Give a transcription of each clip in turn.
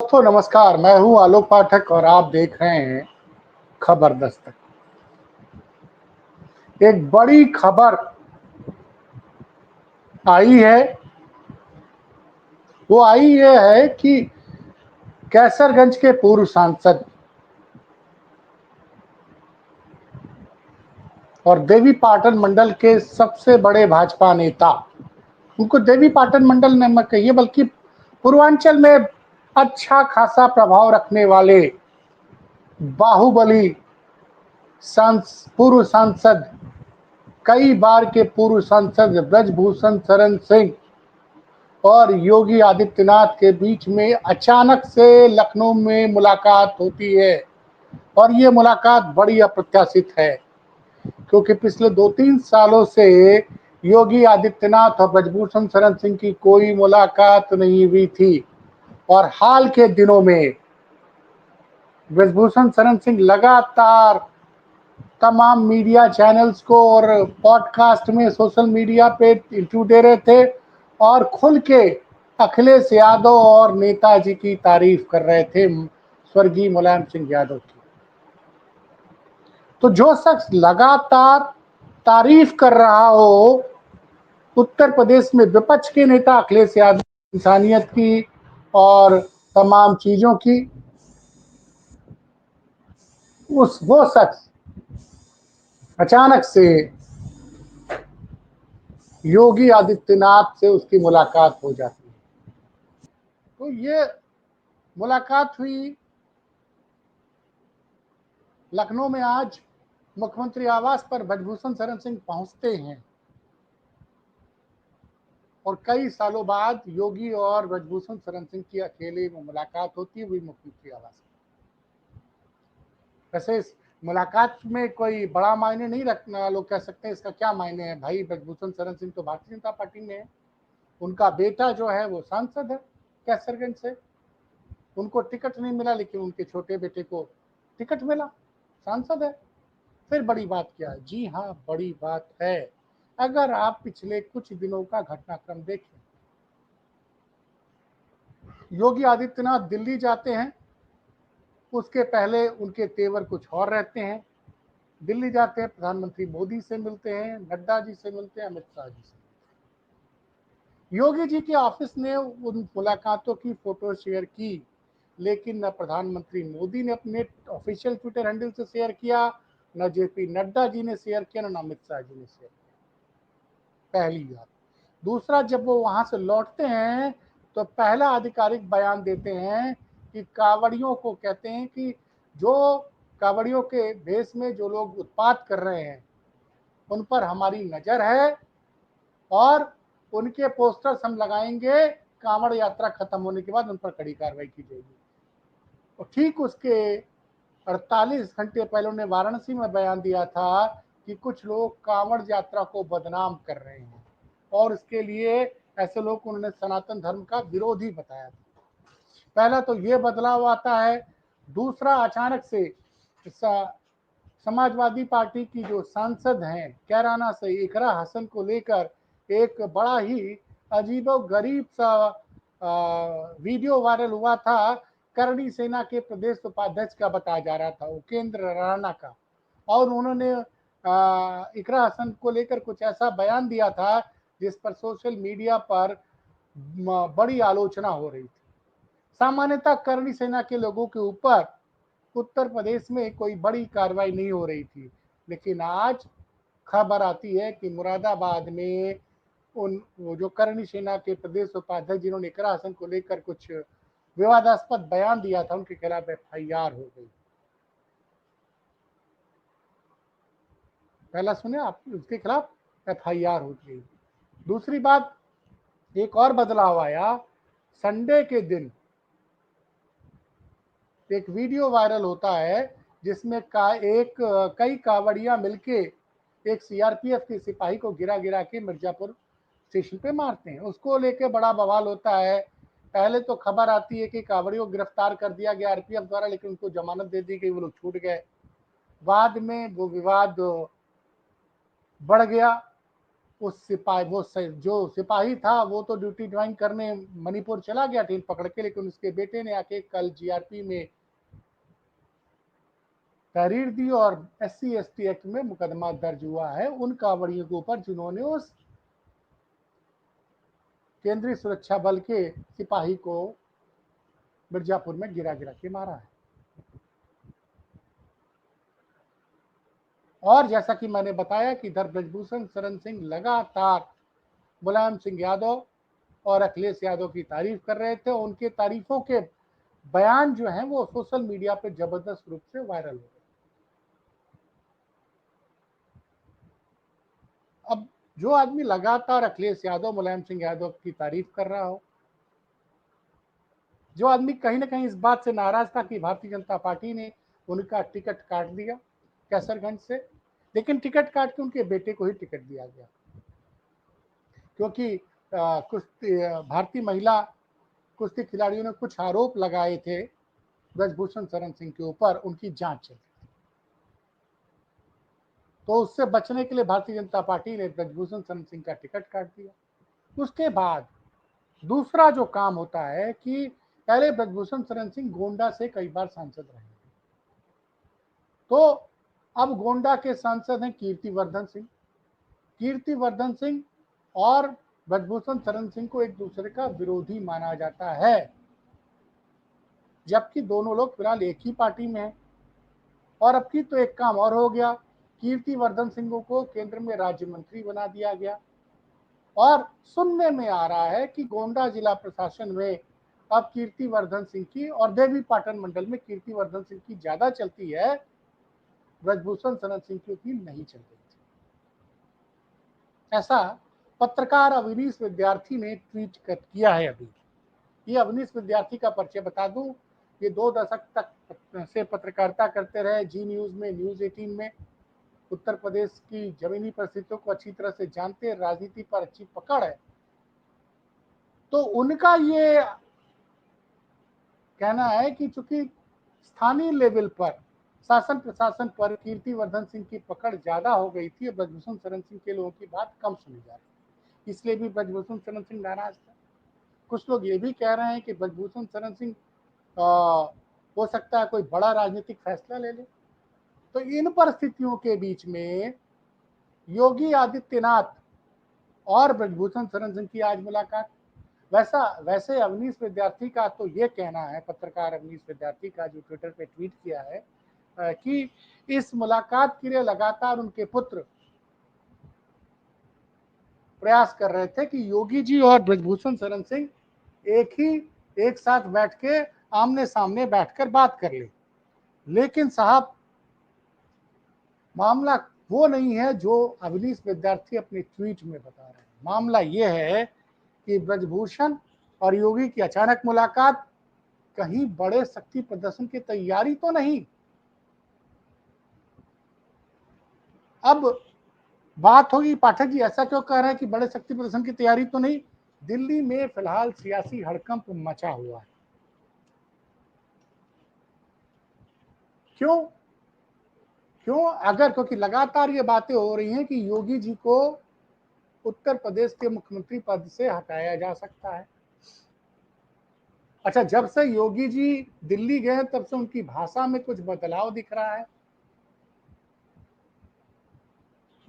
दोस्तों नमस्कार, मैं हूं आलोक पाठक और आप देख रहे हैं खबर दस्तक। एक बड़ी खबर आई है। वो आई ये है कि कैसरगंज के पूर्व सांसद और देवी पाटन मंडल के सबसे बड़े भाजपा नेता, उनको देवी पाटन मंडल ने मत कहिए बल्कि पूर्वांचल में अच्छा खासा प्रभाव रखने वाले बाहुबली पूर्व सांसद, कई बार के पूर्व सांसद ब्रजभूषण शरण सिंह और योगी आदित्यनाथ के बीच में अचानक से लखनऊ में मुलाकात होती है। और ये मुलाकात बड़ी अप्रत्याशित है क्योंकि पिछले 2-3 सालों से योगी आदित्यनाथ और ब्रजभूषण शरण सिंह की कोई मुलाकात नहीं हुई थी। और हाल के दिनों में ब्रजभूषण शरण सिंह लगातार तमाम मीडिया चैनल्स को और पॉडकास्ट में सोशल मीडिया पे इंटरव्यू दे रहे थे और खुल के अखिलेश यादव और नेताजी की तारीफ कर रहे थे, स्वर्गीय मुलायम सिंह यादव की। तो जो शख्स लगातार तारीफ कर रहा हो उत्तर प्रदेश में विपक्ष के नेता अखिलेश यादव, इंसानियत की और तमाम चीजों की, वो शख्स अचानक से योगी आदित्यनाथ से उसकी मुलाकात हो जाती है। तो ये मुलाकात हुई लखनऊ में। आज मुख्यमंत्री आवास पर ब्रजभूषण शरण सिंह पहुंचते हैं और कई सालों बाद योगी और ब्रजभूषण शरण सिंह की अकेले में मुलाकात होती हुई मुख्यमंत्री आवास में। वैसे इस मुलाकात में कोई बड़ा मायने नहीं रखना, लोग कह सकते हैं इसका क्या मायने है भाई, ब्रजभूषण शरण सिंह तो भारतीय जनता पार्टी में है, उनका बेटा जो है वो सांसद है कैसरगंज से, उनको टिकट नहीं मिला लेकिन उनके छोटे बेटे को टिकट मिला, सांसद है। फिर बड़ी बात क्या है? जी हाँ, बड़ी बात है। अगर आप पिछले कुछ दिनों का घटनाक्रम देखें, योगी आदित्यनाथ दिल्ली जाते हैं, उसके पहले उनके तेवर कुछ और रहते हैं। दिल्ली जाते हैं, प्रधानमंत्री मोदी से मिलते हैं, नड्डा जी से मिलते हैं, अमित शाह जी से। योगी जी के ऑफिस ने उन मुलाकातों की फोटो शेयर की, लेकिन न प्रधानमंत्री मोदी ने अपने ऑफिशियल ट्विटर हैंडल से शेयर किया, न जेपी नड्डा जी ने शेयर किया, न अमित शाह जी ने शेयर किया। पहली बात। दूसरा, जब वो वहां से लौटते हैं तो पहला आधिकारिक बयान देते हैं कि कांवड़ियों को कहते हैं कि जो कांवड़ियों के भेष में जो लोग उत्पात कर रहे हैं उन पर हमारी नजर है और उनके पोस्टर्स हम लगाएंगे, कांवड़ यात्रा खत्म होने के बाद उन पर कड़ी कार्रवाई की जाएगी। और ठीक उसके 48 घंटे पहले उन्होंने वाराणसी में बयान दिया था कि कुछ लोग कांवड़ यात्रा को बदनाम कर रहे हैं और इसके लिए ऐसे लोग को उन्होंने सनातन धर्म का विरोधी बताया था। पहला तो ये बदलाव आता है। दूसरा, अचानक से समाजवादी पार्टी की जो सांसद हैं कैराना से इकरा हसन को लेकर एक बड़ा ही अजीबो गरीब सा वीडियो वायरल हुआ था। करणी सेना के प्रदेश उपाध्यक्ष का बताया जा रहा था, उपेंद्र राणा का, और उन्होंने इकरा हसन को लेकर कुछ ऐसा बयान दिया था जिस पर सोशल मीडिया पर बड़ी आलोचना हो रही थी। सामान्यतः करणी सेना के लोगों के ऊपर उत्तर प्रदेश में कोई बड़ी कार्रवाई नहीं हो रही थी, लेकिन आज खबर आती है कि मुरादाबाद में उन वो जो करणी सेना के प्रदेश उपाध्यक्ष जिन्होंने इकरा हसन को लेकर कुछ विवादास्पद बयान दिया था, उनके खिलाफ एफआईआर हो गई। पहला सुने आप, उसके खिलाफ एफआईआर हो गई। दूसरी बात, एक और बदलाव आया। संडे के दिन एक वीडियो वायरल होता है जिसमें कई कावड़िया मिलके एक सीआरपीएफ के सिपाही को गिरा गिरा के मिर्जापुर स्टेशन पे मारते हैं। उसको लेके बड़ा बवाल होता है। पहले तो खबर आती है कि कावड़ियों को गिरफ्तार कर दिया गया आरपीएफ द्वारा, लेकिन उनको जमानत दे दी गई, वो लोग छूट गए। बाद में वो विवाद बढ़ गया उस सिपाही जो सिपाही था वो तो ड्यूटी ज्वाइन करने मणिपुर चला गया ट्रेन पकड़ के, लेकिन उसके बेटे ने आके कल जीआरपी में तहरीर दी और SC/ST एक्ट में मुकदमा दर्ज हुआ है उन कांवड़ियों के ऊपर जिन्होंने उस केंद्रीय सुरक्षा बल के सिपाही को मिर्जापुर में गिरा गिरा के मारा है। और जैसा कि मैंने बताया कि इधर ब्रजभूषण शरण सिंह लगातार मुलायम सिंह यादव और अखिलेश यादव की तारीफ कर रहे थे। उनके तारीफों के बयान जो हैं वो सोशल मीडिया पे जबरदस्त रूप से वायरल हो गए। अब जो आदमी लगातार अखिलेश यादव मुलायम सिंह यादव की तारीफ कर रहा हो, जो आदमी कहीं ना कहीं इस बात से नाराज था कि भारतीय जनता पार्टी ने उनका टिकट काट दिया कैसरगंज से, लेकिन टिकट काट के उनके बेटे को ही टिकट दिया गया, क्योंकि कुछ भारतीय महिला कुश्ती खिलाड़ियों ने कुछ आरोप लगाए थे ब्रजभूषण शरण सिंह के ऊपर, उनकी जांच चल रही। तो उससे बचने के लिए भारतीय जनता पार्टी ने ब्रजभूषण शरण सिंह का टिकट काट दिया। उसके बाद दूसरा जो काम होता है कि पहले ब्रजभूषण शरण सिंह गोंडा से कई बार सांसद रहे, तो अब गोंडा के सांसद हैं कीर्तिवर्धन सिंह। कीर्तिवर्धन सिंह और ब्रजभूषण शरण सिंह को एक दूसरे का विरोधी माना जाता है, जबकि दोनों लोग फिलहाल एक ही पार्टी में हैं। और अब की तो एक काम और हो गया, कीर्तिवर्धन सिंह को केंद्र में राज्य मंत्री बना दिया गया। और सुनने में आ रहा है कि गोंडा जिला प्रशासन में अब कीर्तिवर्धन सिंह की और देवी पाटन मंडल में कीर्तिवर्धन सिंह की ज्यादा चलती है, ब्रजभूषण शरण सिंह की नहीं चल रही थी। ऐसा पत्रकार अवनीश विद्यार्थी ने ट्वीट किया है। अभी ये अवनीश विद्यार्थी का परिचय बता दूं, ये 2 दशक तक से पत्रकारिता करते रहे, जी न्यूज में, न्यूज 18 में। उत्तर प्रदेश की जमीनी परिस्थितियों को अच्छी तरह से जानते, राजनीति पर अच्छी पकड़ है। तो उनका ये कहना है कि चूंकि स्थानीय लेवल पर शासन प्रशासन पर कीर्तिवर्धन सिंह की पकड़ ज्यादा हो गई थी, ब्रजभूषण शरण सिंह के लोगों की बात कम सुनी जा रही, इसलिए भी ब्रजभूषण शरण सिंह नाराज थे। कुछ लोग ये भी कह रहे हैं कि ब्रजभूषण शरण सिंह हो सकता है कोई बड़ा राजनीतिक फैसला ले ले। तो इन परिस्थितियों के बीच में योगी आदित्यनाथ और ब्रजभूषण शरण सिंह की आज मुलाकात। वैसे अवनीश विद्यार्थी का तो ये कहना है, पत्रकार अवनीश विद्यार्थी का जो ट्विटर पे ट्वीट किया है, कि इस मुलाकात के लिए लगातार उनके पुत्र प्रयास कर रहे थे कि योगी जी और ब्रजभूषण शरण सिंह एक साथ बैठ के आमने सामने बैठकर बात कर ले। लेकिन साहब, मामला वो नहीं है जो अवनीश विद्यार्थी अपने ट्वीट में बता रहे हैं। मामला ये है कि ब्रजभूषण और योगी की अचानक मुलाकात कहीं बड़े शक्ति प्रदर्शन की तैयारी तो नहीं। अब बात होगी पाठक जी ऐसा क्यों कह रहे हैं कि बड़े शक्ति प्रदर्शन की तैयारी तो नहीं। दिल्ली में फिलहाल सियासी हड़कंप मचा हुआ है। क्यों क्यों अगर क्योंकि लगातार ये बातें हो रही हैं कि योगी जी को उत्तर प्रदेश के मुख्यमंत्री पद से हटाया जा सकता है। अच्छा, जब से योगी जी दिल्ली गए तब से उनकी भाषा में कुछ बदलाव दिख रहा है।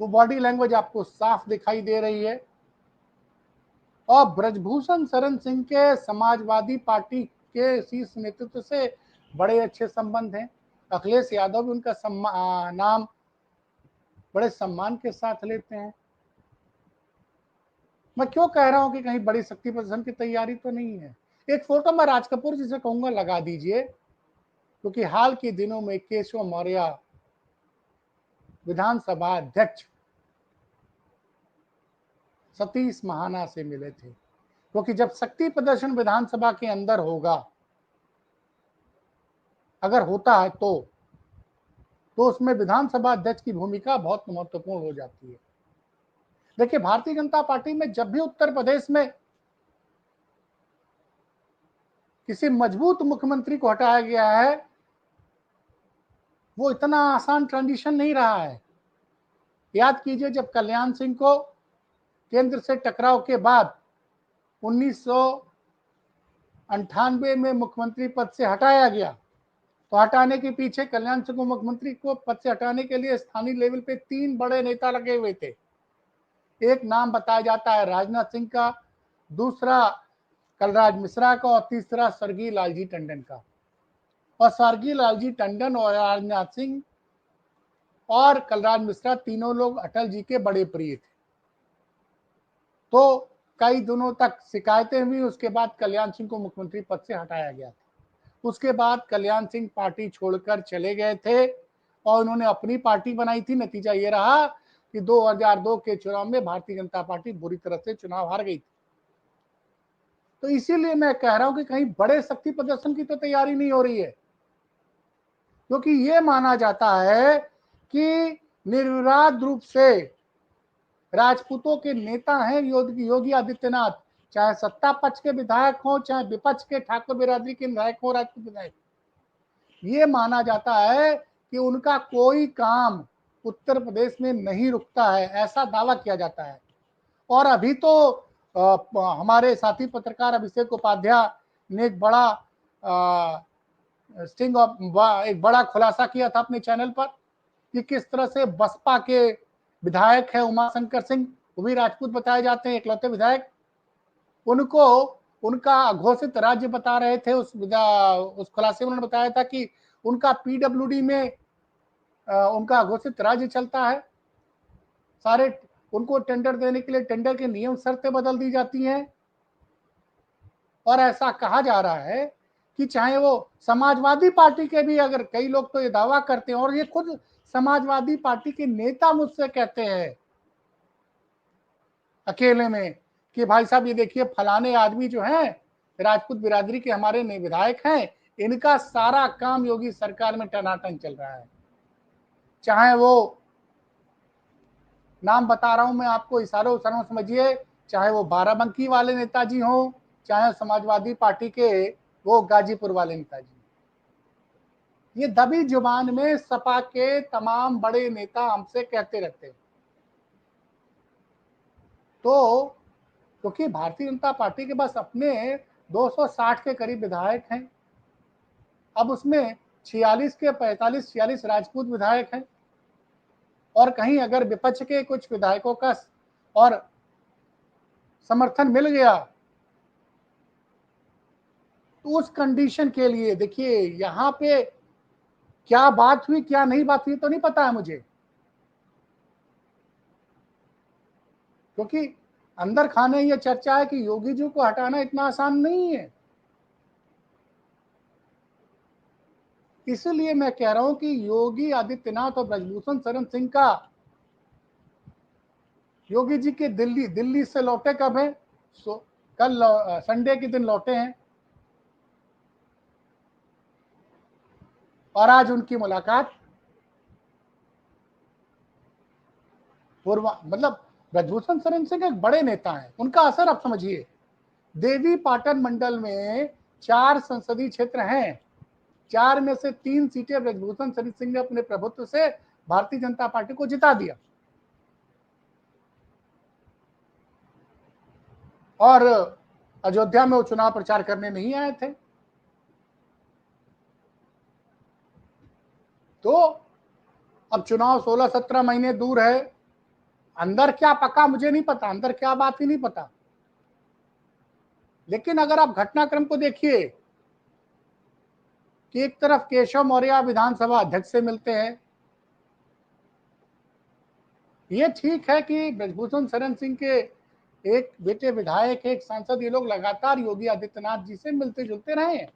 वो बॉडी लैंग्वेज आपको साफ दिखाई दे रही है। और ब्रजभूषण शरण सिंह के समाजवादी पार्टी के शीर्ष नेतृत्व से बड़े अच्छे संबंध हैं। अखिलेश यादव भी उनका नाम बड़े सम्मान के साथ लेते हैं। मैं क्यों कह रहा हूं कि कहीं बड़ी शक्ति प्रदर्शन की तैयारी तो नहीं है। एक फोटो मैं राज कपूर जी से कहूंगा लगा दीजिए, क्योंकि हाल के दिनों में केशव मौर्य विधानसभा अध्यक्ष सतीश महाना से मिले थे, क्योंकि जब शक्ति प्रदर्शन विधानसभा के अंदर होगा, अगर होता है तो उसमें विधानसभा अध्यक्ष की भूमिका बहुत महत्वपूर्ण हो जाती है। देखिए, भारतीय जनता पार्टी में जब भी उत्तर प्रदेश में किसी मजबूत मुख्यमंत्री को हटाया गया है, वो इतना आसान ट्रांजिशन नहीं रहा है। याद कीजिए, जब कल्याण सिंह को केंद्र से टकराव के बाद 1998 में मुख्यमंत्री पद से हटाया गया। तो हटाने के पीछे कल्याण सिंह को मुख्यमंत्री को पद से हटाने के लिए स्थानीय लेवल पे 3 बड़े नेता लगे हुए थे। एक नाम बताया जाता है राजनाथ सिंह का, दूसरा कलराज मिश्रा का और तीसरा स्वर्गीय लालजी टंडन का। और स्वर्गीय लालजी टंडन और राजनाथ सिंह और कलराज मिश्रा तीनों लोग अटल जी के बड़े प्रिय थे। तो कई दिनों तक शिकायतें हुई, उसके बाद कल्याण सिंह को मुख्यमंत्री पद से हटाया गया था। उसके बाद कल्याण सिंह पार्टी छोड़कर चले गए थे और उन्होंने अपनी पार्टी बनाई थी। नतीजा ये रहा कि 2002 के चुनाव में भारतीय जनता पार्टी बुरी तरह से चुनाव हार गई थी। तो इसीलिए मैं कह रहा हूं कि कहीं बड़े शक्ति प्रदर्शन की तो तैयारी नहीं हो रही है, क्योंकि ये माना जाता है कि निर्विवाद रूप से राजपूतों के नेता हैं योगी आदित्यनाथ, चाहे सत्ता पक्ष के विधायक हो चाहे विपक्ष के ठाकुर बिरादरी के विधायक हो, राजपूत विधायक। ये माना जाता है कि उनका कोई काम उत्तर प्रदेश में नहीं रुकता है, ऐसा दावा किया जाता है। और अभी तो हमारे साथी पत्रकार अभिषेक उपाध्याय ने एक बड़ा एक बड़ा खुलासा किया था अपने चैनल पर कि किस तरह से बसपा के विधायक है उमाशंकर सिंह, वो भी राजपूत बताए जाते हैं, इकलौते विधायक, उनको उनका घोषित राज्य बता रहे थे। उस खुलासे में उन्होंने बताया था कि उनका पीडब्ल्यूडी में उनका घोषित राज्य चलता है। सारे उनको टेंडर देने के लिए टेंडर के नियम शर्तें बदल दी जाती हैं। और ऐसा कहा जा रहा है कि चाहे वो समाजवादी पार्टी के भी, अगर कई लोग तो ये दावा करते हैं और ये खुद समाजवादी पार्टी के नेता मुझसे कहते हैं अकेले में कि भाई साहब ये देखिए फलाने आदमी जो हैं राजपूत बिरादरी के हमारे विधायक हैं, इनका सारा काम योगी सरकार में टनाटन चल रहा है। चाहे वो नाम बता रहा हूं मैं आपको, इशारों इशारों समझिए, चाहे वो बाराबंकी वाले नेताजी हों, चाहे समाजवादी पार्टी के वो गाजीपुर वाले नेताजी, ये दबी जुबान में सपा के तमाम बड़े नेता हमसे कहते रहते हैं। तो क्योंकि भारतीय जनता पार्टी के पास अपने 260 के करीब विधायक हैं, अब उसमें 46 के 45-46 राजपूत विधायक हैं, और कहीं अगर विपक्ष के कुछ विधायकों का और समर्थन मिल गया तो उस कंडीशन के लिए देखिए यहां पे क्या बात हुई क्या नहीं बात हुई तो नहीं पता है मुझे, क्योंकि अंदर खाने ये चर्चा है कि योगी जी को हटाना इतना आसान नहीं है। इसलिए मैं कह रहा हूं कि योगी आदित्यनाथ और ब्रजभूषण शरण सिंह का, योगी जी के दिल्ली से लौटे कब है? कल संडे के दिन लौटे हैं और आज उनकी मुलाकात मतलब ब्रजभूषण शरण सिंह एक बड़े नेता हैं, उनका असर आप समझिए। देवी पाटन मंडल में 4 संसदीय क्षेत्र हैं, 4 में से 3 सीटें ब्रजभूषण शरण सिंह ने अपने प्रभुत्व से भारतीय जनता पार्टी को जिता दिया। और अयोध्या में वो चुनाव प्रचार करने नहीं आए थे। तो अब चुनाव 16-17 महीने दूर है, अंदर क्या पका मुझे नहीं पता, अंदर क्या बात ही नहीं पता। लेकिन अगर आप घटनाक्रम को देखिए कि एक तरफ केशव मौर्य विधानसभा अध्यक्ष से मिलते हैं, ये ठीक है कि ब्रजभूषण शरण सिंह के एक बेटे विधायक, एक सांसद, ये लोग लगातार योगी आदित्यनाथ जी से मिलते जुलते रहे हैं,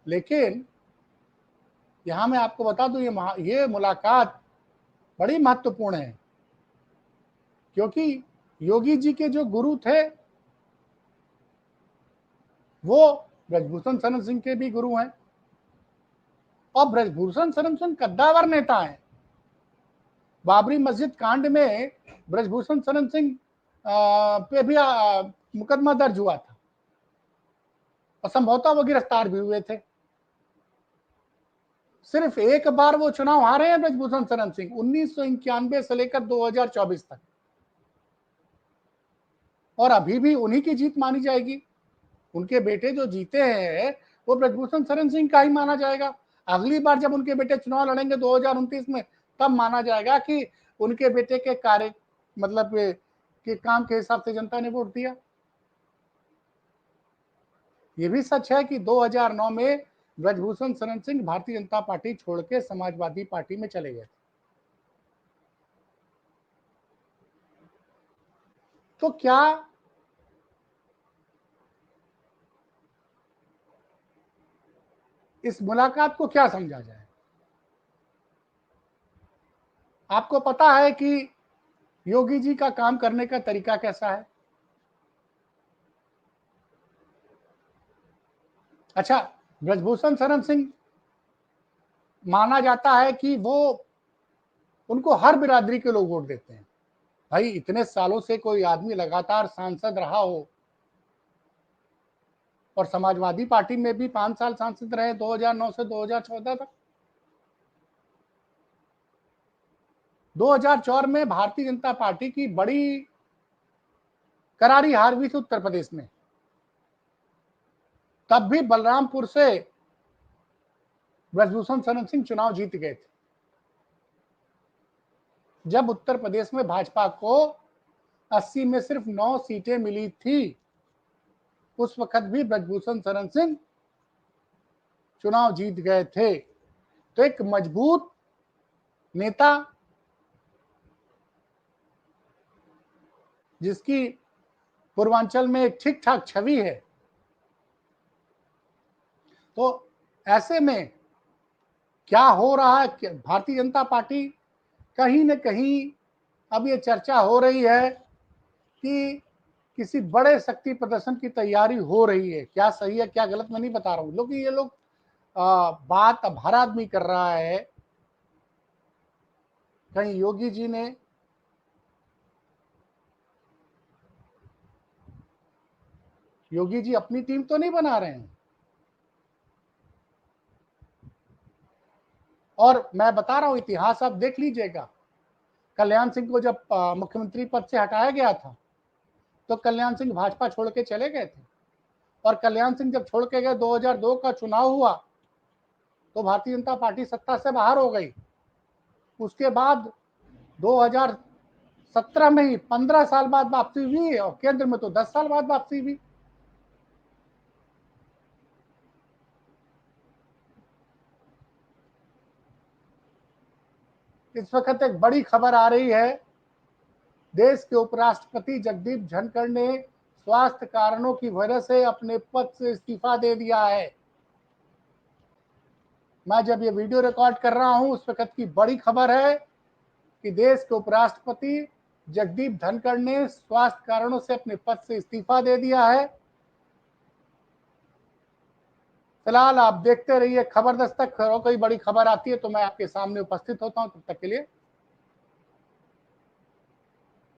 लेकिन यहां मैं आपको बता दूं ये मुलाकात बड़ी महत्वपूर्ण है, क्योंकि योगी जी के जो गुरु थे वो ब्रजभूषण शरण सिंह के भी गुरु हैं, और ब्रजभूषण शरण सिंह कद्दावर नेता हैं। बाबरी मस्जिद कांड में ब्रजभूषण शरण सिंह पे भी मुकदमा दर्ज हुआ था और संभवतः वो गिरफ्तार भी हुए थे। सिर्फ एक बार वो चुनाव हारे हैं ब्रजभूषण शरण सिंह 1991 से लेकर 2024 तक, और अभी भी उन्हीं की जीत मानी जाएगी। उनके बेटे जो जीते हैं वो ब्रजभूषण शरण सिंह का ही माना जाएगा। अगली बार जब उनके बेटे चुनाव लड़ेंगे 2029 में, तब माना जाएगा कि उनके बेटे के कार्य मतलब के काम के हिसाब से जनता ने वोट दिया। ये भी सच है कि 2009 में ब्रजभूषण शरण सिंह भारतीय जनता पार्टी छोड़ के समाजवादी पार्टी में चले गए। तो क्या इस मुलाकात को क्या समझा जाए? आपको पता है कि योगी जी का काम करने का तरीका कैसा है? अच्छा, ब्रजभूषण शरण सिंह माना जाता है कि वो उनको हर बिरादरी के लोग वोट देते हैं। भाई इतने सालों से कोई आदमी लगातार सांसद रहा हो, और समाजवादी पार्टी में भी 5 साल सांसद रहे 2009 से 2014 तक। 2004 में भारतीय जनता पार्टी की बड़ी करारी हार हुई थी उत्तर प्रदेश में, तब भी बलरामपुर से ब्रजभूषण शरण सिंह चुनाव जीत गए थे। जब उत्तर प्रदेश में भाजपा को 80 में सिर्फ 9 सीटें मिली थी, उस वक्त भी ब्रजभूषण शरण सिंह चुनाव जीत गए थे। तो एक मजबूत नेता जिसकी पूर्वांचल में एक ठीक ठाक छवि है, तो ऐसे में क्या हो रहा है? भारतीय जनता पार्टी कहीं न कहीं अब ये चर्चा हो रही है कि किसी बड़े शक्ति प्रदर्शन की तैयारी हो रही है। क्या सही है क्या गलत मैं नहीं बता रहा हूं, क्योंकि ये लोग बात अब हर आदमी कर रहा है। कहीं योगी जी अपनी टीम तो नहीं बना रहे हैं। और मैं बता रहा हूं, इतिहास आप देख लीजिएगा। कल्याण सिंह को जब मुख्यमंत्री पद से हटाया गया था, तो कल्याण सिंह भाजपा छोड़ के चले गए थे, और कल्याण सिंह जब छोड़ के गए 2002 का चुनाव हुआ, तो भारतीय जनता पार्टी सत्ता से बाहर हो गई। उसके बाद 2017 में ही 15 साल बाद वापसी हुई, और केंद्र में तो 10 साल बाद वापसी हुई। इस वक्त एक बड़ी खबर आ रही है, देश के उपराष्ट्रपति जगदीप धनखड़ ने स्वास्थ्य कारणों की वजह से अपने पद से इस्तीफा दे दिया है। मैं जब ये वीडियो रिकॉर्ड कर रहा हूं, उस वक्त की बड़ी खबर है कि देश के उपराष्ट्रपति जगदीप धनखड़ ने स्वास्थ्य कारणों से अपने पद से इस्तीफा दे दिया है। फिलहाल आप देखते रहिए खबर दस्तक, कोई बड़ी खबर आती है तो मैं आपके सामने उपस्थित होता हूं। तब तक के लिए